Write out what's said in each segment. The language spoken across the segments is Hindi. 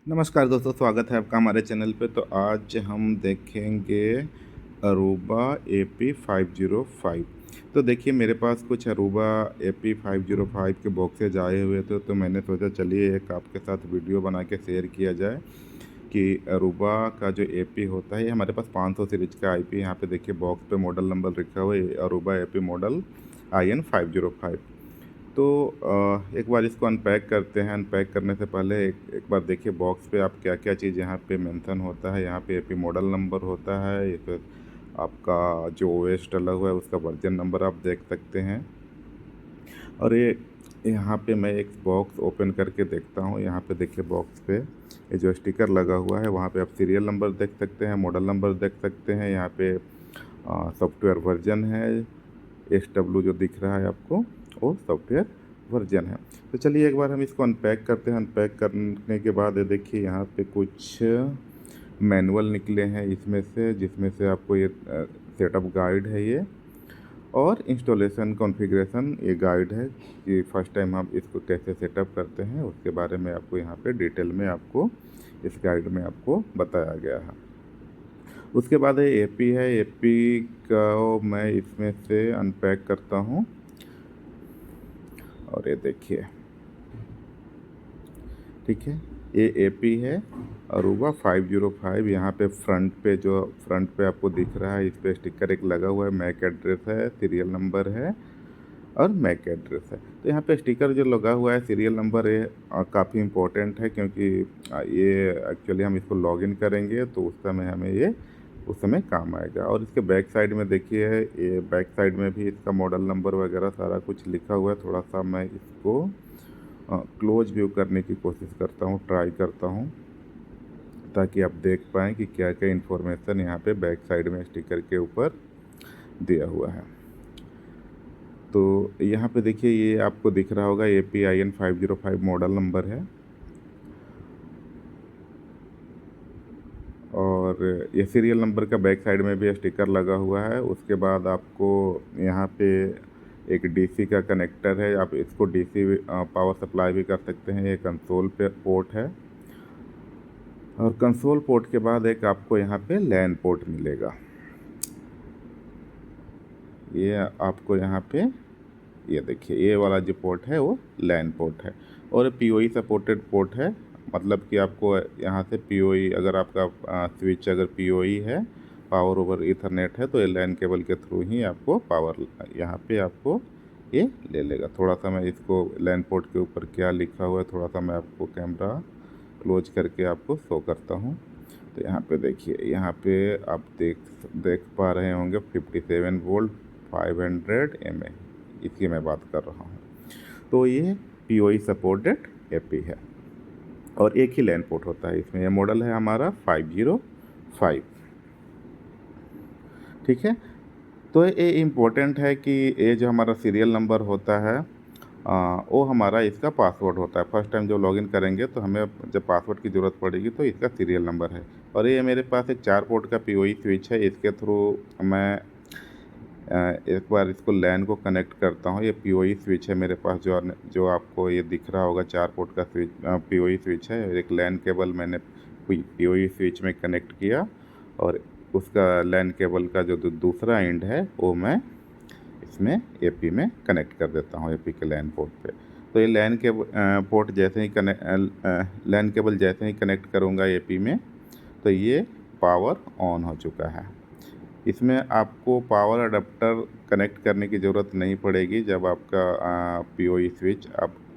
नमस्कार दोस्तों, स्वागत है आपका हमारे चैनल पे। तो आज हम देखेंगे अरूबा AP505। तो देखिए, मेरे पास कुछ अरूबा AP505 के बॉक्सेज आए हुए थे, तो मैंने सोचा चलिए एक आपके साथ वीडियो बना के शेयर किया जाए कि अरूबा का जो AP होता है, ये हमारे पास 500 सीरीज का IP। यहाँ पे देखिए बॉक्स पे मॉडल नंबर लिखा हुआ है, अरूबा AP मॉडल IN505। तो एक बार इसको अनपैक करते हैं। अनपैक करने से पहले एक बार देखिए बॉक्स पे आप क्या क्या चीज़ यहाँ पे मेंशन होता है। यहाँ पे एपी मॉडल नंबर होता है, ये फिर आपका जो ओएस डला हुआ है उसका वर्जन नंबर आप देख सकते हैं। और ये यहाँ पे मैं एक बॉक्स ओपन करके देखता हूँ। यहाँ पे देखिए बॉक्स पे ये जो स्टिकर लगा हुआ है, वहाँ पे आप सीरियल नंबर देख सकते हैं, मॉडल नंबर देख सकते हैं। यहाँ पे सॉफ्टवेयर वर्जन है, SW जो दिख रहा है आपको वो सॉफ्टवेयर वर्जन है। तो चलिए एक बार हम इसको अनपैक करते हैं। अनपैक करने के बाद ये देखिए यहाँ पे कुछ मैनुअल निकले हैं इसमें से, जिसमें से आपको ये सेटअप गाइड है ये, और इंस्टॉलेशन कॉन्फ़िगरेशन ये गाइड है कि फर्स्ट टाइम आप इसको कैसे सेटअप करते हैं, उसके बारे में आपको यहाँ पे डिटेल में आपको इस गाइड में आपको बताया गया है। उसके बाद ये एपी है। एपी का मैं इसमें से अनपैक करता हूँ और ये देखिए, ठीक है, ये एपी है अरूबा 505। यहाँ पे फ्रंट पे आपको दिख रहा है, इस पर स्टिकर एक लगा हुआ है, मैक एड्रेस है, सीरियल नंबर है और मैक एड्रेस है। तो यहाँ पे स्टिकर जो लगा हुआ है, सीरियल नंबर, ये काफ़ी इम्पोर्टेंट है, क्योंकि ये एक्चुअली हम इसको लॉगिन करेंगे तो उस समय काम आएगा। और इसके बैक साइड में देखिए, ये बैक साइड में भी इसका मॉडल नंबर वगैरह सारा कुछ लिखा हुआ है। थोड़ा सा मैं इसको क्लोज व्यू करने की कोशिश करता हूँ, ट्राई करता हूँ, ताकि आप देख पाएँ कि क्या क्या इन्फॉर्मेशन यहाँ पे बैक साइड में स्टिकर के ऊपर दिया हुआ है। तो यहाँ पे देखिए, ये आपको दिख रहा होगा APIN505 मॉडल नंबर है, और ये सीरियल नंबर का बैक साइड में भी स्टिकर लगा हुआ है। उसके बाद आपको यहाँ पे एक डीसी का कनेक्टर है, आप इसको डीसी पावर सप्लाई भी कर सकते हैं। ये कंसोल पे पोर्ट है, और कंसोल पोर्ट के बाद एक आपको यहाँ पे लैन पोर्ट मिलेगा। ये आपको यहाँ पे ये देखिए, ये वाला जो पोर्ट है वो लैन पोर्ट है, और पीओई सपोर्टेड पोर्ट है। मतलब कि आपको यहाँ से पीओई, अगर आपका स्विच अगर पीओई है, पावर ओवर ईथरनेट है, तो ये लैन केबल के थ्रू ही आपको पावर यहाँ पे आपको ये ले लेगा। थोड़ा सा मैं इसको लैन पोर्ट के ऊपर क्या लिखा हुआ है, थोड़ा सा मैं आपको कैमरा क्लोज करके आपको शो करता हूँ। तो यहाँ पे देखिए, यहाँ पे आप देख पा रहे होंगे 57 वोल्ट 500 mA, इसकी मैं बात कर रहा हूँ। तो ये पीओई सपोर्टेड एपी है, और एक ही लैन पोर्ट होता है इसमें। यह मॉडल है हमारा 505, ठीक है। तो ये इम्पोर्टेंट है कि ये जो हमारा सीरियल नंबर होता है, वो हमारा इसका पासवर्ड होता है। फर्स्ट टाइम जब लॉगिन करेंगे तो हमें जब पासवर्ड की ज़रूरत पड़ेगी तो इसका सीरियल नंबर है। और ये मेरे पास एक 4 पोर्ट का पीओई स्विच है, इसके थ्रू मैं एक बार इसको लैन को कनेक्ट करता हूँ। ये पीओई स्विच है मेरे पास, जो आपको ये दिख रहा होगा, 4 पोर्ट का स्विच पीओई स्विच है। एक लैन केबल मैंने पीओई स्विच में कनेक्ट किया, और उसका लैन केबल का जो दूसरा एंड है वो मैं इसमें एपी में कनेक्ट कर देता हूँ, एपी के लैन पोर्ट पे। तो ये लैन के पोर्ट जैसे ही लैन केबल जैसे ही कनेक्ट करूँगा एपी में, तो ये पावर ऑन हो चुका है। इसमें आपको पावर अडेप्टर कनेक्ट करने की ज़रूरत नहीं पड़ेगी जब आपका पीओई स्विच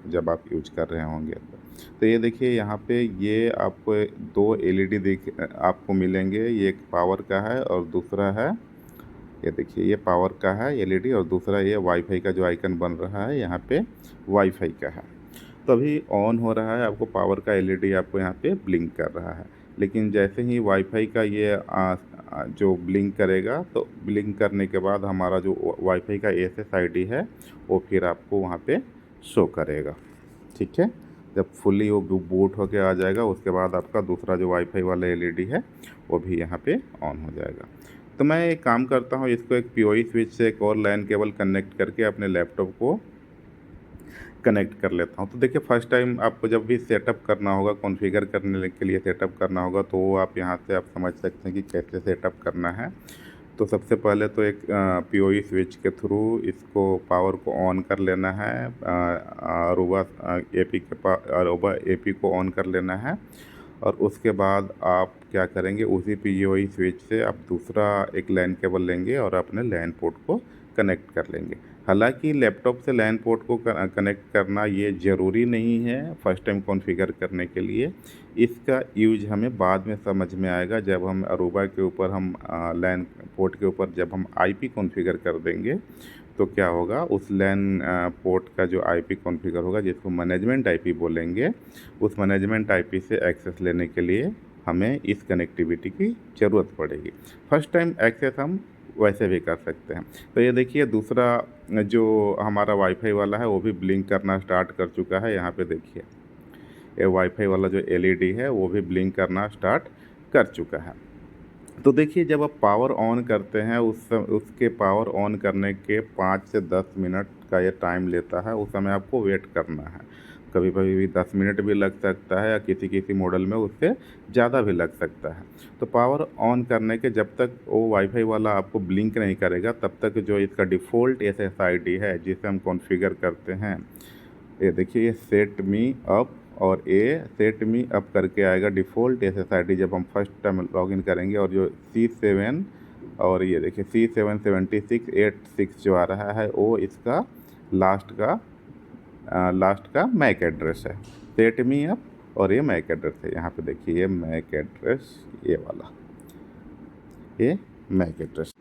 जब आप यूज कर रहे होंगे। तो ये देखिए, यहाँ पे ये आपको 2 एलईडी आपको मिलेंगे। ये एक पावर का है और दूसरा है, ये देखिए, ये पावर का है एलईडी, और दूसरा ये वाईफाई का जो आइकन बन रहा है यहाँ पे वाईफाई का है। तो अभी ऑन हो रहा है, आपको पावर का एलईडी आपको यहाँ पे ब्लिंक कर रहा है। लेकिन जैसे ही वाईफाई का ये जो ब्लिंक करेगा, तो ब्लिंक करने के बाद हमारा जो वाईफाई का SSID है वो फिर आपको वहाँ पे शो करेगा, ठीक है। जब फुली वो बूट होके आ जाएगा, उसके बाद आपका दूसरा जो वाईफाई वाला एलईडी है वो भी यहाँ पे ऑन हो जाएगा। तो मैं एक काम करता हूँ, इसको एक पीओई स्विच से एक और लैन केबल कनेक्ट करके अपने लैपटॉप को कनेक्ट कर लेता हूँ। तो देखिए फर्स्ट टाइम आपको जब भी सेटअप करना होगा, कॉन्फ़िगर करने के लिए सेटअप करना होगा, तो वो आप यहाँ से आप समझ सकते हैं कि कैसे सेटअप करना है। तो सबसे पहले तो एक पीओई स्विच के थ्रू इसको पावर को ऑन कर लेना है। अरूबा एपी के अरूबा एपी को ऑन कर लेना है और उसके बाद आप क्या करेंगे, उसी पीओई स्विच से आप दूसरा एक लैन केबल लेंगे और अपने लैन पोर्ट को कनेक्ट कर लेंगे। हालांकि लैपटॉप से लैन पोर्ट को कनेक्ट करना ये ज़रूरी नहीं है फर्स्ट टाइम कॉन्फ़िगर करने के लिए। इसका यूज हमें बाद में समझ में आएगा जब हम अरूबा के ऊपर हम लैन पोर्ट के ऊपर जब हम आईपी कॉन्फ़िगर कर देंगे तो क्या होगा, उस लैन पोर्ट का जो आईपी कॉन्फ़िगर होगा जिसको मैनेजमेंट आईपी बोलेंगे, उस मैनेजमेंट आईपी से एक्सेस लेने के लिए हमें इस कनेक्टिविटी की ज़रूरत पड़ेगी। फर्स्ट टाइम एक्सेस हम वैसे भी कर सकते हैं। तो ये देखिए दूसरा जो हमारा वाईफाई वाला है वो भी ब्लिंक करना स्टार्ट कर चुका है। यहाँ पे देखिए ये वाईफाई वाला जो एलईडी है वो भी ब्लिंक करना स्टार्ट कर चुका है। तो देखिए जब आप पावर ऑन करते हैं उसके पावर ऑन करने के 5 से 10 मिनट का ये टाइम लेता है, उस समय आपको वेट करना है। कभी कभी भी 10 मिनट भी लग सकता है या किसी किसी मॉडल में उससे ज़्यादा भी लग सकता है। तो पावर ऑन करने के जब तक वो वाईफाई वाला आपको ब्लिंक नहीं करेगा तब तक जो इसका डिफ़ॉल्ट एसएसआईडी है जिसे हम कॉन्फ़िगर करते हैं, ये देखिए ये सेट मी अप और ये सेट मी अप करके आएगा डिफ़ॉल्ट एसएसआईडी जब हम फर्स्ट टाइम लॉगिन करेंगे। और जो C7 और ये देखिए C77686 जो आ रहा है वो इसका लास्ट का मैक एड्रेस है। सेट मी अप और ये मैक एड्रेस है। यहाँ पे देखिए ये मैक एड्रेस, ये वाला ये मैक एड्रेस।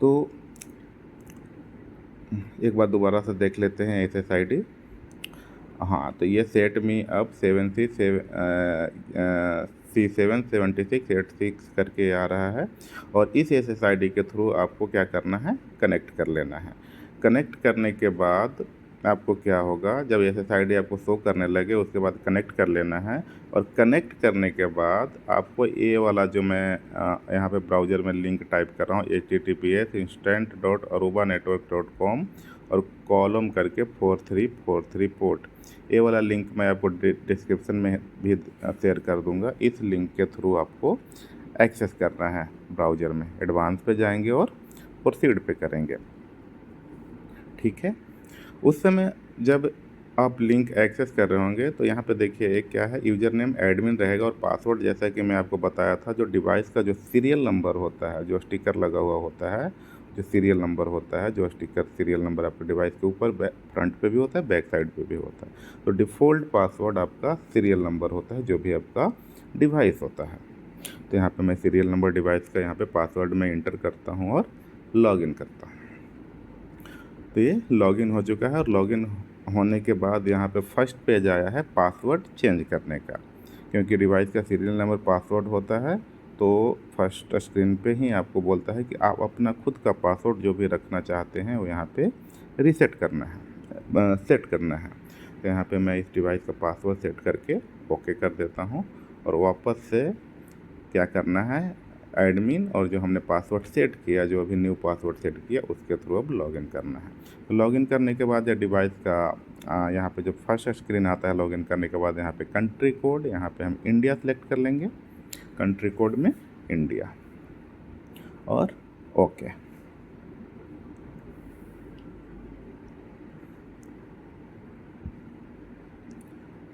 तो एक बार दोबारा से देख लेते हैं एसएसआईडी। हाँ, तो ये सेट मी अप C77686 करके आ रहा है और इस एसएसआईडी के थ्रू आपको क्या करना है, कनेक्ट कर लेना है। कनेक्ट करने के बाद आपको क्या होगा, जब एसएसआईडी आपको शो करने लगे उसके बाद कनेक्ट कर लेना है। और कनेक्ट करने के बाद आपको ये वाला जो मैं यहाँ पे ब्राउज़र में लिंक टाइप कर रहा हूँ https://instant.arubanetwork.com और कॉलम करके 4343 पोर्ट, ये वाला लिंक मैं आपको डिस्क्रिप्शन में भी शेयर कर दूंगा। इस लिंक के थ्रू आपको एक्सेस करना है ब्राउज़र में। एडवांस पे जाएंगे और प्रोसीड पे करेंगे, ठीक है। उस समय जब आप लिंक एक्सेस कर रहे होंगे तो यहाँ पे देखिए एक क्या है, यूज़र नेम एडमिन रहेगा और पासवर्ड जैसा कि मैं आपको बताया था जो डिवाइस का जो सीरियल नंबर होता है, जो स्टिकर लगा हुआ होता है, जो सीरियल नंबर होता है, जो स्टिकर सीरियल नंबर आपके डिवाइस के ऊपर फ्रंट पे भी होता है, बैक साइड पे भी होता है। तो डिफ़ॉल्ट पासवर्ड आपका सीरियल नंबर होता है जो भी आपका डिवाइस होता है। तो यहाँ पे मैं सीरियल नंबर डिवाइस का यहाँ पे पासवर्ड में इंटर करता हूँ और लॉगिन करता हूँ। तो ये लॉगिन हो चुका है और लॉगिन होने के बाद यहाँ पे फर्स्ट पेज आया है पासवर्ड चेंज करने का। क्योंकि डिवाइस का सीरियल नंबर पासवर्ड होता है तो फर्स्ट स्क्रीन पे ही आपको बोलता है कि आप अपना खुद का पासवर्ड जो भी रखना चाहते हैं वो यहाँ पे रीसेट करना है, सेट करना है। तो यहाँ पे मैं इस डिवाइस का पासवर्ड सेट करके ओके कर देता हूँ और वापस से क्या करना है, एडमिन और जो हमने पासवर्ड सेट किया, जो अभी न्यू पासवर्ड सेट किया उसके थ्रू अब लॉगिन करना है। तो लॉगिन करने के बाद या डिवाइस का यहाँ पे जो फर्स्ट स्क्रीन आता है लॉगिन करने के बाद यहाँ पे कंट्री कोड, यहाँ पे हम इंडिया सेलेक्ट कर लेंगे, कंट्री कोड में इंडिया और ओके।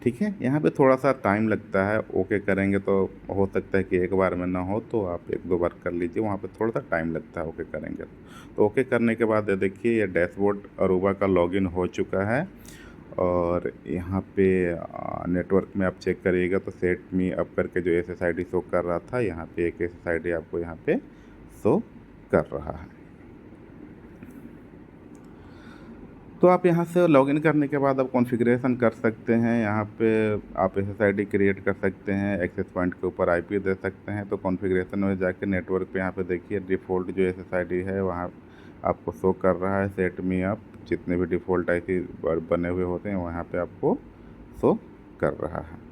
ठीक है, यहाँ पे थोड़ा सा टाइम लगता है, ओके करेंगे तो हो सकता है कि एक बार में ना हो तो आप एक दो बार कर लीजिए, वहाँ पे थोड़ा सा टाइम लगता है ओके करेंगे तो। ओके करने के बाद देखिए ये डैशबोर्ड अरूबा का लॉगिन हो चुका है और यहाँ पे नेटवर्क में आप चेक करिएगा तो सेट मी अप करके जो एसएसआईडी शो कर रहा था, यहाँ पे एक एसएसआईडी आपको यहाँ पे शो कर रहा है। तो आप यहाँ से लॉगिन करने के बाद आप कॉन्फ़िगरेशन कर सकते हैं। यहाँ पे आप एसएसआईडी क्रिएट कर सकते हैं, एक्सेस पॉइंट के ऊपर आईपी दे सकते हैं। तो कॉन्फ़िगरेशन में जाके नेटवर्क पे यहाँ पे देखिए डिफ़ॉल्ट जो एसएसआईडी है वहाँ आपको शो कर रहा है सेट मी अप। जितने भी डिफ़ॉल्ट आईपी बने हुए होते हैं वहाँ पे आपको शो कर रहा है।